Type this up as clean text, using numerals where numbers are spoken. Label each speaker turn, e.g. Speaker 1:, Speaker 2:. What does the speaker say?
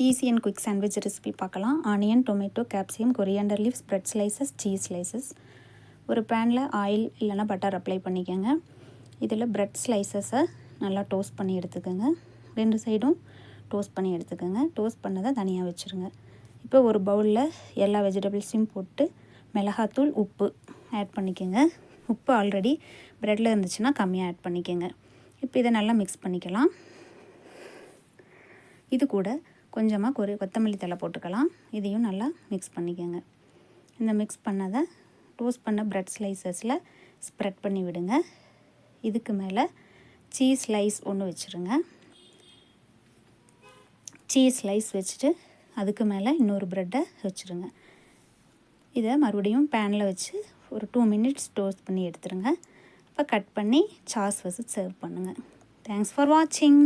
Speaker 1: Easy and quick sandwich recipe பார்க்கலாம். Onion, tomato, capsicum, coriander leaves, bread slices, cheese slices. ஒரு பேனில் oil இல்லைனா butter apply பண்ணிக்கோங்க. இதில் பிரெட் ஸ்லைசஸை நல்லா டோஸ்ட் பண்ணி எடுத்துக்கோங்க. 2 சைடும் டோஸ்ட் பண்ணி எடுத்துக்கோங்க. டோஸ்ட் பண்ணதை தனியாக வச்சுருங்க. இப்போ ஒரு பவுலில் எல்லா வெஜிடபிள்ஸையும் போட்டு மிளகாத்தூள், உப்பு ஆட் பண்ணிக்கோங்க. உப்பு ஆல்ரெடி ப்ரெட்டில் இருந்துச்சுன்னா கம்மியாக ஆட் பண்ணிக்கோங்க. இப்போ இதை நல்லா மிக்ஸ் பண்ணிக்கலாம். இது கூட கொஞ்சமாக கொத்தமல்லி தழை போட்டுக்கலாம். இதையும் நல்லா மிக்ஸ் பண்ணிக்கோங்க. இந்த மிக்ஸ் பண்ணதை டோஸ்ட் பண்ண பிரெட் ஸ்லைசஸில் ஸ்ப்ரெட் பண்ணி விடுங்க. இதுக்கு மேலே சீஸ் ஸ்லைஸ் ஒன்று வச்சுருங்க. சீஸ் ஸ்லைஸ் வச்சுட்டு அதுக்கு மேலே இன்னொரு ப்ரெட்டை வச்சுருங்க. இதை மறுபடியும் பேனில் வச்சு ஒரு 2 மினிட்ஸ் டோஸ்ட் பண்ணி எடுத்துருங்க. இப்போ கட் பண்ணி சாஸ் வச்சு சர்வ் பண்ணுங்கள். தேங்க்ஸ் ஃபார் வாட்சிங்.